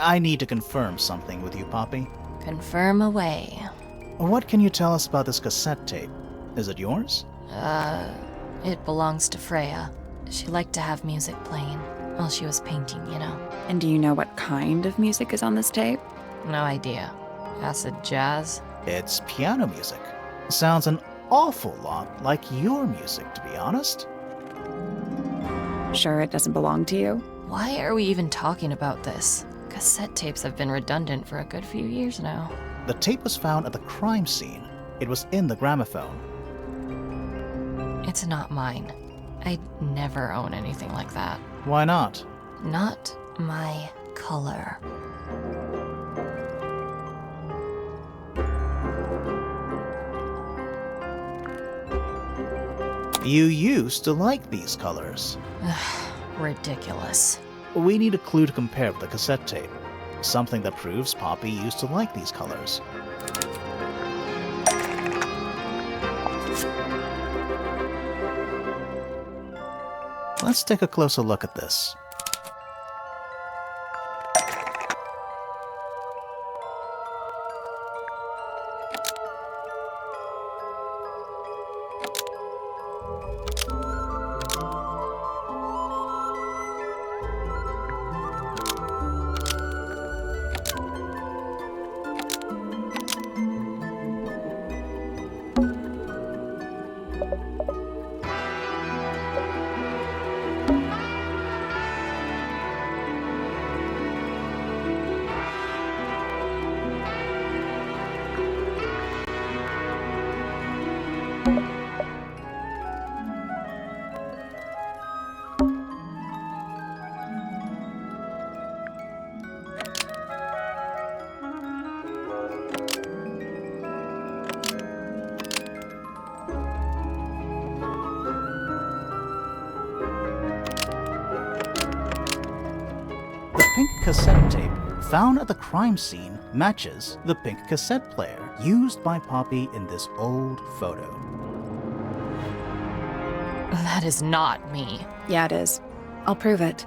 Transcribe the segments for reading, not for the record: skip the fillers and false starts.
I need to confirm something with you, Poppy. Confirm away. What can you tell us about this cassette tape? Is it yours? It belongs to Freya. She liked to have music playing while she was painting, you know. And do you know what kind of music is on this tape? No idea. Acid jazz? It's piano music. Sounds an awful lot like your music, to be honest. Sure it doesn't belong to you? Why are we even talking about this? Cassette tapes have been redundant for a good few years now. The tape was found at the crime scene. It was in the gramophone. It's not mine. I'd never own anything like that. Why not? Not my color. You used to like these colors. Ridiculous. We need a clue to compare with the cassette tape. Something that proves Poppy used to like these colors. Let's take a closer look at this. The pink cassette tape found at the crime scene matches the pink cassette player used by Poppy in this old photo. That is not me. Yeah, it is. I'll prove it.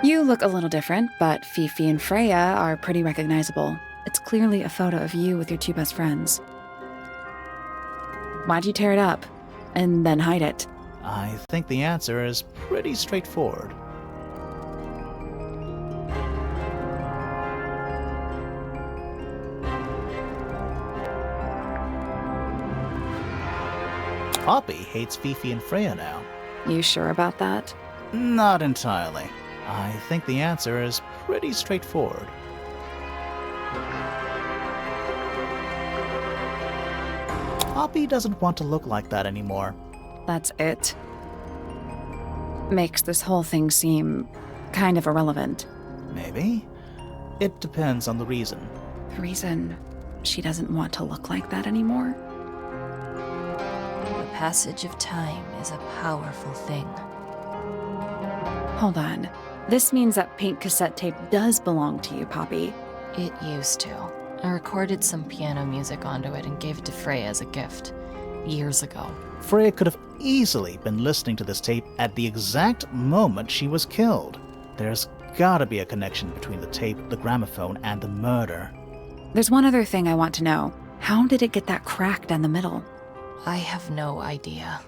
You look a little different, but Fifi and Freya are pretty recognizable. It's clearly a photo of you with your two best friends. Why'd you tear it up and then hide it? I think the answer is pretty straightforward. Poppy hates Fifi and Freya now. You sure about that? Not entirely. I think the answer is pretty straightforward. Poppy doesn't want to look like that anymore. That's it. Makes this whole thing seem kind of irrelevant. Maybe. It depends on the reason. The reason she doesn't want to look like that anymore? The passage of time is a powerful thing. Hold on. This means that pink cassette tape does belong to you, Poppy. It used to. I recorded some piano music onto it and gave it to Freya as a gift. Years ago. Freya could have easily been listening to this tape at the exact moment she was killed. There's gotta be a connection between the tape, the gramophone, and the murder. There's one other thing I want to know. How did it get that crack down the middle? I have no idea.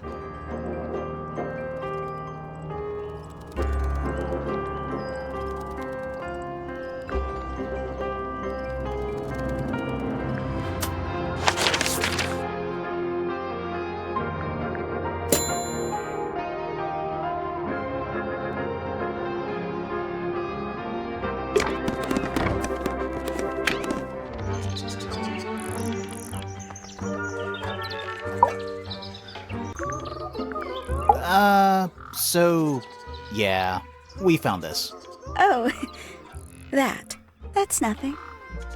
So, yeah, we found this. Oh, that's nothing.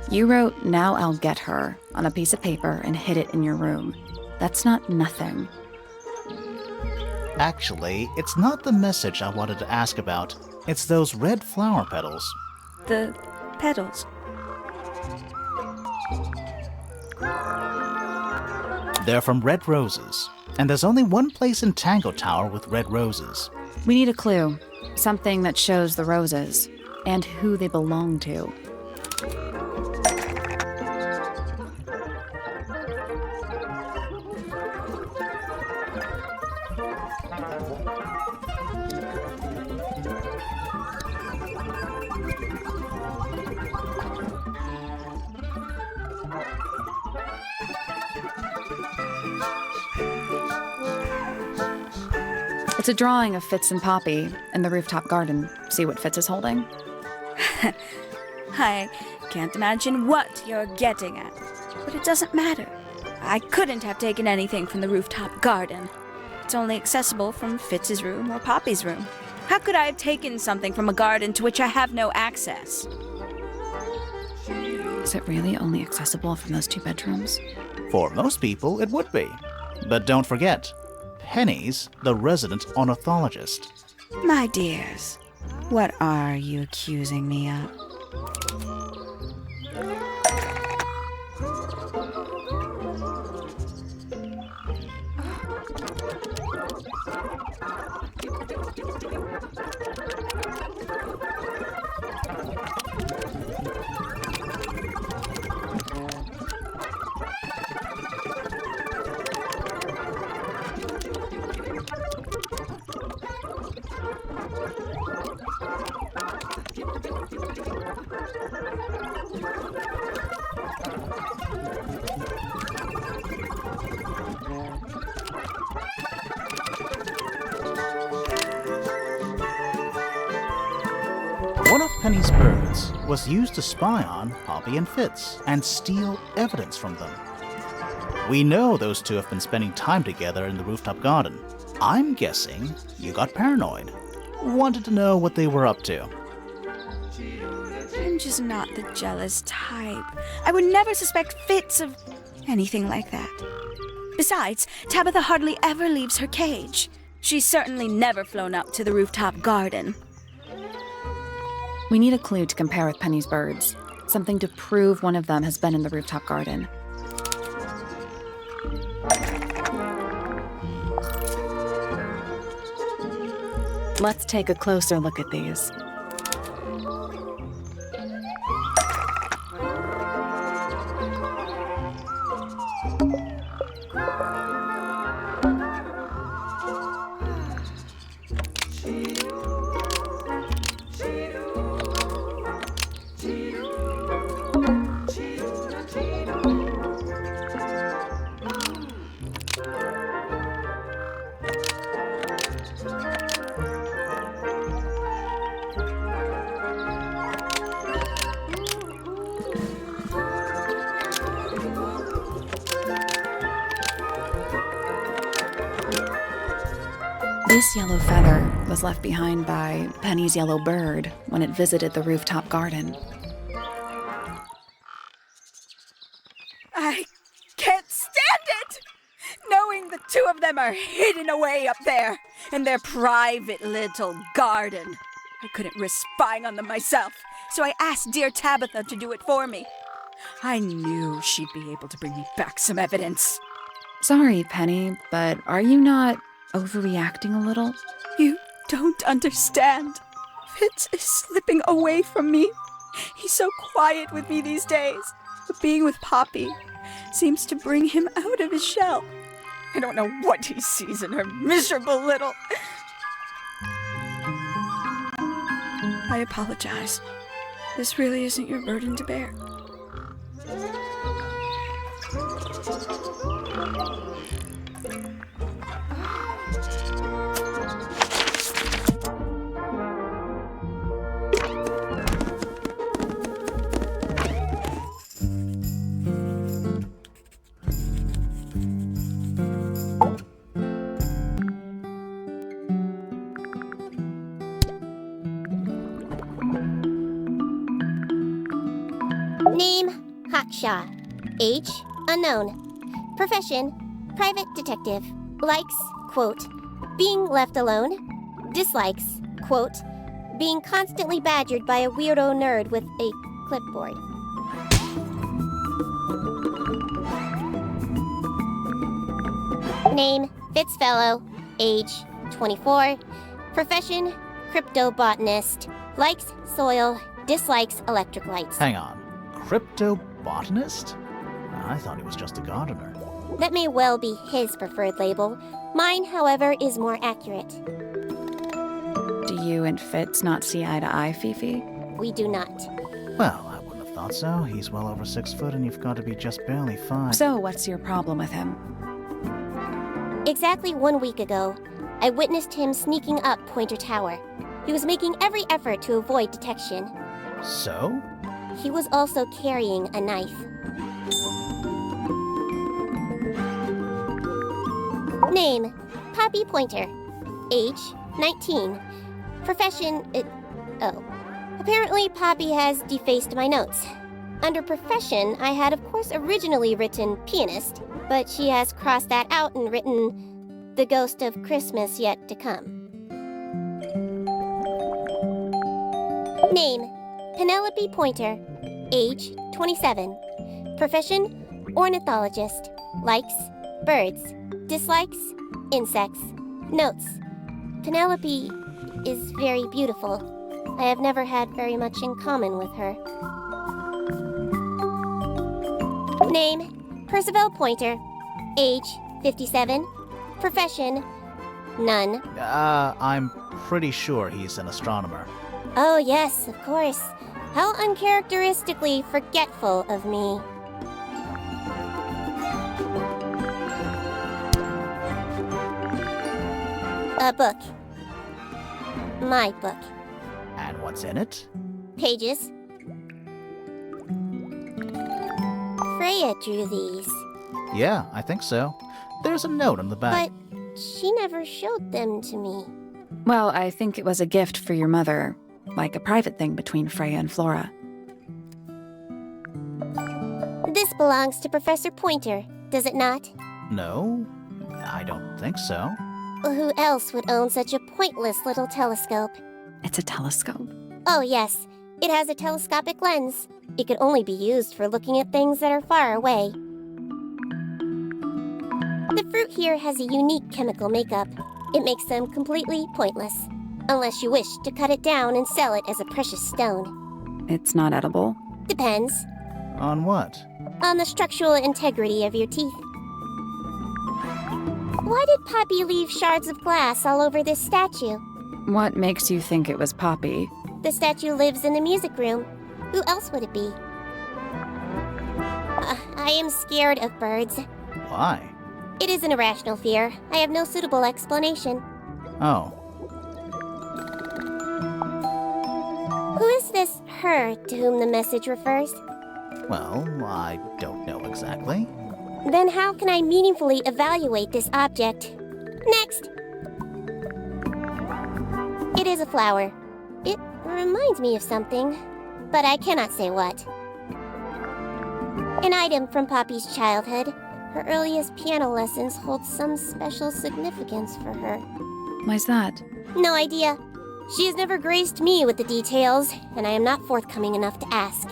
You wrote, "Now I'll get her," on a piece of paper and hid it in your room. That's not nothing. Actually, it's not the message I wanted to ask about. It's those red flower petals. The petals. They're from red roses, and there's only one place in Tangle Tower with red roses. We need a clue. Something that shows the roses and who they belong to. It's a drawing of Fitz and Poppy in the rooftop garden. See what Fitz is holding? I can't imagine what you're getting at, but it doesn't matter. I couldn't have taken anything from the rooftop garden. It's only accessible from Fitz's room or Poppy's room. How could I have taken something from a garden to which I have no access? Is it really only accessible from those 2 bedrooms? For most people, it would be. But don't forget, Penny's the resident ornithologist. My dears, what are you accusing me of? One of Penny's birds was used to spy on Poppy and Fitz and steal evidence from them. We know those 2 have been spending time together in the rooftop garden. I'm guessing you got paranoid. Wanted to know what they were up to. I'm just not the jealous type. I would never suspect Fitz of anything like that. Besides, Tabitha hardly ever leaves her cage. She's certainly never flown up to the rooftop garden. We need a clue to compare with Penny's birds. Something to prove one of them has been in the rooftop garden. Let's take a closer look at these. This yellow feather was left behind by Penny's yellow bird when it visited the rooftop garden. I can't stand it! Knowing the 2 of them are hidden away up there in their private little garden. I couldn't risk spying on them myself, so I asked dear Tabitha to do it for me. I knew she'd be able to bring me back some evidence. Sorry, Penny, but are you not overreacting a little? You don't understand. Fitz is slipping away from me. He's so quiet with me these days, but being with Poppy seems to bring him out of his shell. I don't know what he sees in her miserable little... I apologize. This really isn't your burden to bear. Name, Hawkshaw. Age, unknown. Profession, private detective. Likes, quote, being left alone. Dislikes, quote, being constantly badgered by a weirdo nerd with a clipboard. Name, Fitzfellow. Age, 24. Profession, cryptobotanist. Likes soil, dislikes electric lights. Hang on. Cryptobotanist? I thought he was just a gardener. That may well be his preferred label. Mine, however, is more accurate. Do you and Fitz not see eye to eye, Fifi? We do not. Well, I wouldn't have thought so. He's well over 6 foot and you've got to be just barely 5. So, what's your problem with him? Exactly 1 week ago, I witnessed him sneaking up Pointer Tower. He was making every effort to avoid detection. So? He was also carrying a knife. Name, Poppy Pointer. Age, 19. Profession, Apparently, Poppy has defaced my notes. Under profession, I had of course originally written pianist, but she has crossed that out and written the ghost of Christmas yet to come. Name, Penelope Pointer. Age, 27. Profession, ornithologist. Likes, birds. Dislikes, insects. Notes, Penelope is very beautiful. I have never had very much in common with her. Name, Percival Pointer. Age, 57. Profession, none. I'm pretty sure he's an astronomer. Oh yes, of course. How uncharacteristically forgetful of me. A book. My book. And what's in it? Pages. Freya drew these, Yeah, I think so. There's a note on the back. but she never showed them to me. Well, I think it was a gift for your mother, like a private thing between Freya and Flora. This belongs to Professor Pointer, does it not? No, I don't think so. Who else would own such a pointless little telescope? It's a telescope. Oh yes, it has a telescopic lens. It could only be used for looking at things that are far away. The fruit here has a unique chemical makeup. It makes them completely pointless, unless you wish to cut it down and sell it as a precious stone. It's not edible. Depends On what? on the structural integrity of your teeth. Why did Poppy leave shards of glass all over this statue? What makes you think it was Poppy? The statue lives in the music room. Who else would it be? I am scared of birds. Why? It is an irrational fear. I have no suitable explanation. Oh, Who is this her to whom the message refers? well, I don't know exactly. Then how can I meaningfully evaluate this object? Next! It is a flower. It reminds me of something, but I cannot say what. An item from Poppy's childhood. Her earliest piano lessons hold some special significance for her. Why's that? No idea. She has never graced me with the details, and I am not forthcoming enough to ask.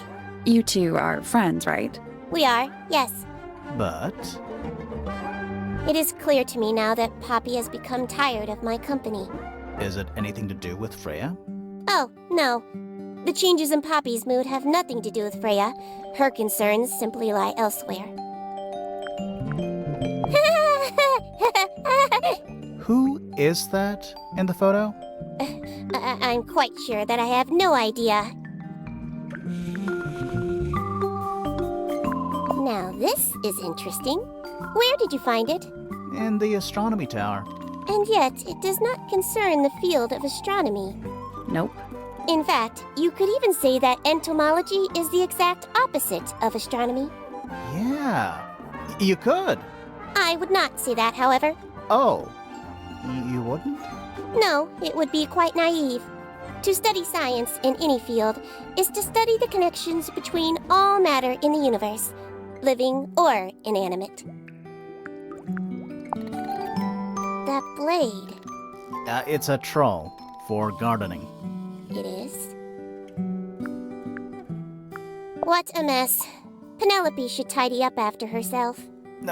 You two are friends, right? We are, yes. But It is clear to me now that Poppy has become tired of my company. is it anything to do with Freya? Oh, no. The changes in Poppy's mood have nothing to do with Freya. Her concerns simply lie elsewhere. Who is that in the photo? I'm quite sure that I have no idea. Now this is interesting. Where did you find it? In the astronomy tower. And yet, it does not concern the field of astronomy. Nope. In fact, you could even say that entomology is the exact opposite of astronomy. Yeah, you could. I would not say that, however. Oh, you wouldn't? No, it would be quite naive. To study science in any field is to study the connections between all matter in the universe, living or inanimate. That blade, It's a troll for gardening. it is. What a mess. Penelope should tidy up after herself.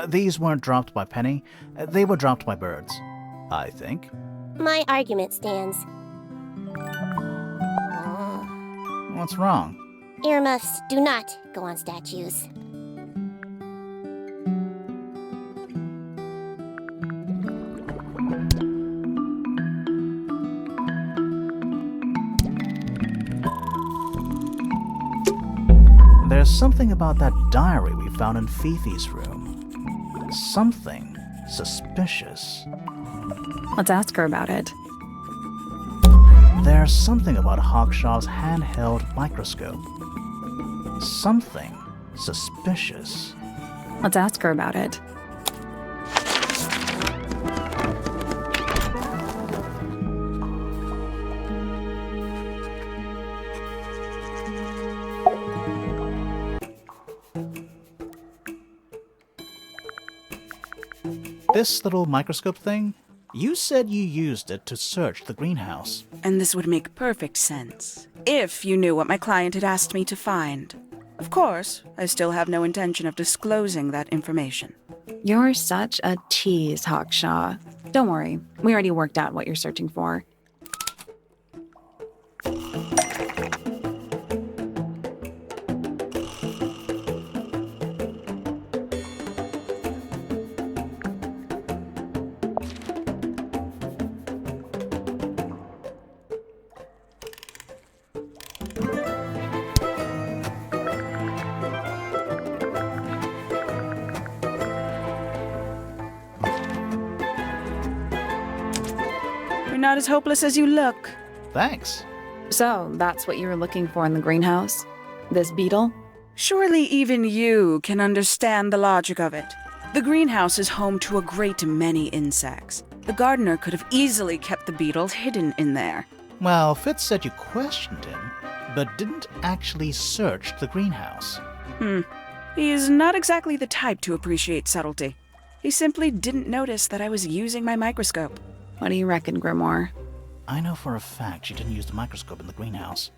These weren't dropped by Penny. They were dropped by birds, I think. My argument stands. What's wrong? Earmuffs do not go on statues. There's something about that diary we found in Fifi's room. Something suspicious. Let's ask her about it. There's something about Hawkshaw's handheld microscope. Something suspicious. Let's ask her about it. This little microscope thing? You said you used it to search the greenhouse. And this would make perfect sense, if you knew what my client had asked me to find. Of course, I still have no intention of disclosing that information. You're such a tease, Hawkshaw. Don't worry, we already worked out what you're searching for. You're not as hopeless as you look. Thanks. So, that's what you were looking for in the greenhouse? This beetle? Surely even you can understand the logic of it. The greenhouse is home to a great many insects. The gardener could have easily kept the beetle hidden in there. Well, Fitz said you questioned him, but didn't actually search the greenhouse. He is not exactly the type to appreciate subtlety. He simply didn't notice that I was using my microscope. What do you reckon, Grimoire? I know for a fact she didn't use the microscope in the greenhouse.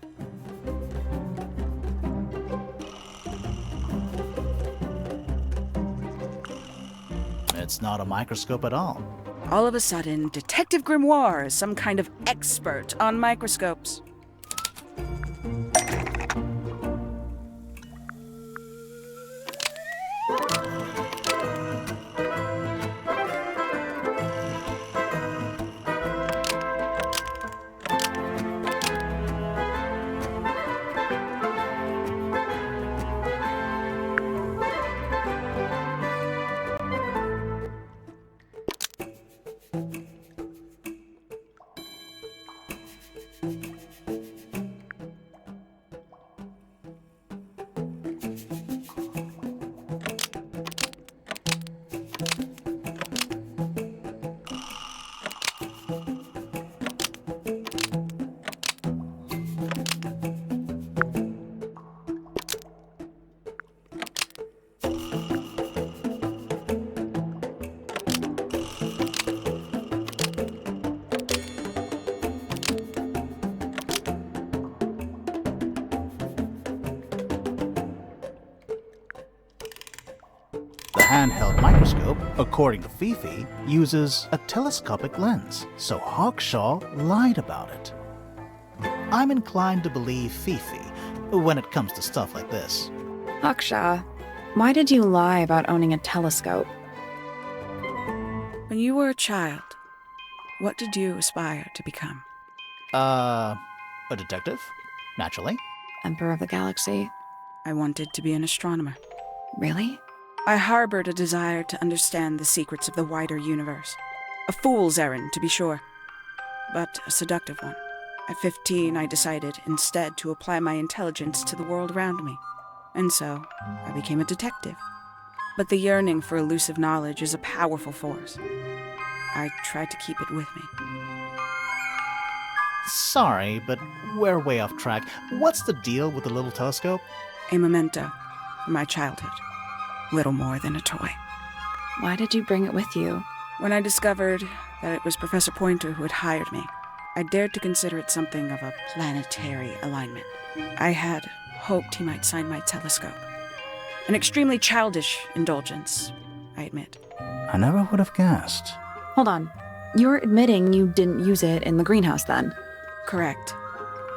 It's not a microscope at all. All of a sudden, Detective Grimoire is some kind of expert on microscopes. The handheld microscope, according to Fifi, uses a telescopic lens, so Hawkshaw lied about it. I'm inclined to believe Fifi when it comes to stuff like this. Hawkshaw, why did you lie about owning a telescope? When you were a child, what did you aspire to become? A detective? Naturally. Emperor of the Galaxy? I wanted to be an astronomer. Really? I harbored a desire to understand the secrets of the wider universe. A fool's errand, to be sure, but a seductive one. At 15, I decided instead to apply my intelligence to the world around me. And so, I became a detective. But the yearning for elusive knowledge is a powerful force. I tried to keep it with me. Sorry, but we're way off track. What's the deal with the little telescope? A memento from my childhood. Little more than a toy. Why did you bring it with you? When I discovered that it was Professor Pointer who had hired me, I dared to consider it something of a planetary alignment. I had hoped he might sign my telescope. An extremely childish indulgence. I admit. I never would have guessed. Hold on. You're admitting you didn't use it in the greenhouse then? Correct.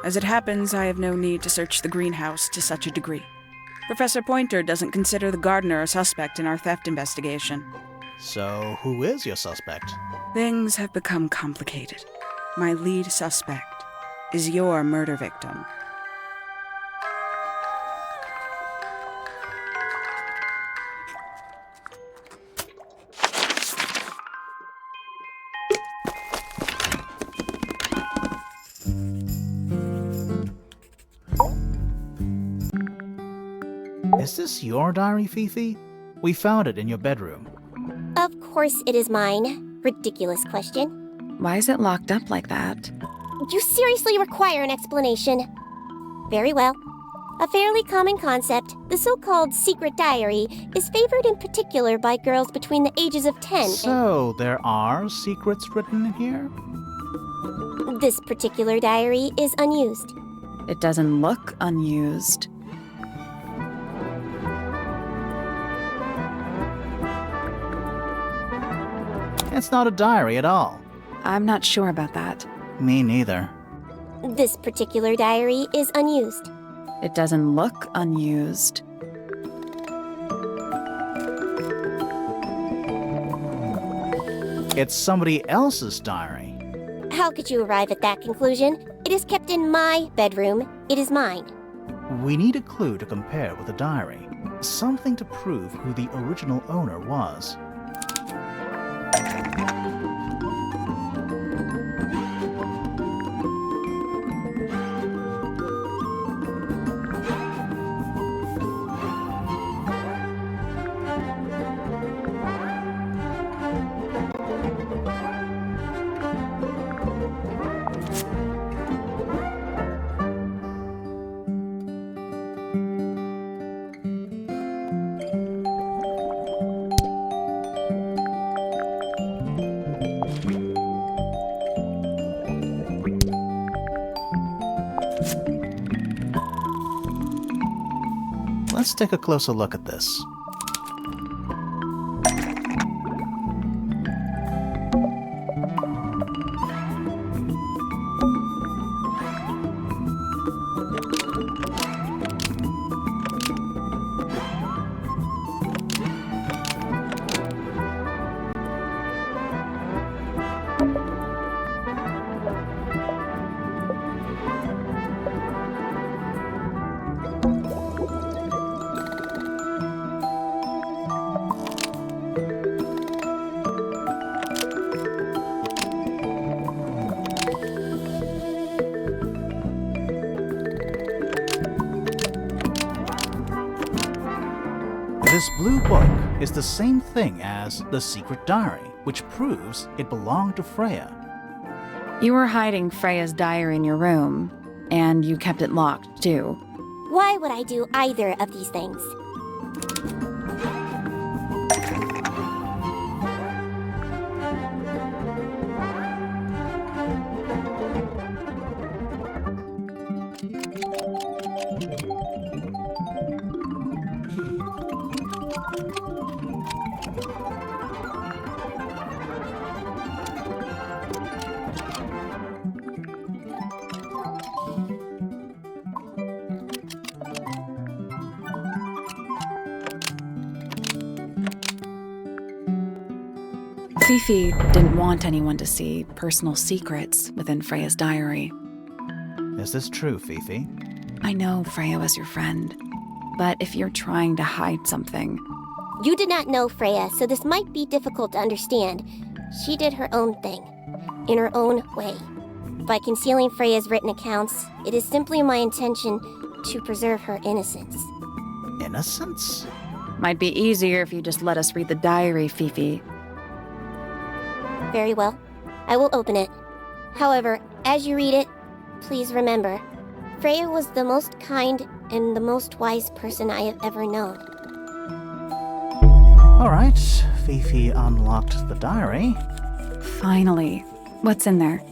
As it happens, I have no need to search the greenhouse to such a degree. Professor Pointer doesn't consider the gardener a suspect in our theft investigation. So, who is your suspect? Things have become complicated. My lead suspect is your murder victim. Is this your diary, Fifi? We found it in your bedroom. Of course it is mine. Ridiculous question. Why is it locked up like that? You seriously require an explanation. Very well. A fairly common concept, the so-called secret diary, is favored in particular by girls between the ages of 10 So, there are secrets written in here? and... This particular diary is unused. It doesn't look unused. It's not a diary at all. I'm not sure about that. Me neither. This particular diary is unused. It doesn't look unused. It's somebody else's diary. How could you arrive at that conclusion? It is kept in my bedroom. It is mine. We need a clue to compare with the diary. Something to prove who the original owner was. Let's take a closer look at this. This blue book is the same thing as the secret diary, which proves it belonged to Freya. You were hiding Freya's diary in your room, and you kept it locked, too. Why would I do either of these things? Fifi didn't want anyone to see personal secrets within Freya's diary. Is this true, Fifi? I know Freya was your friend, but if you're trying to hide something... You did not know Freya, so this might be difficult to understand. She did her own thing, in her own way. By concealing Freya's written accounts, it is simply my intention to preserve her innocence. Innocence? Might be easier if you just let us read the diary, Fifi. Very well. I will open it. However, as you read it, please remember, Freya was the most kind and the most wise person I have ever known. All right, Fifi unlocked the diary. Finally. What's in there?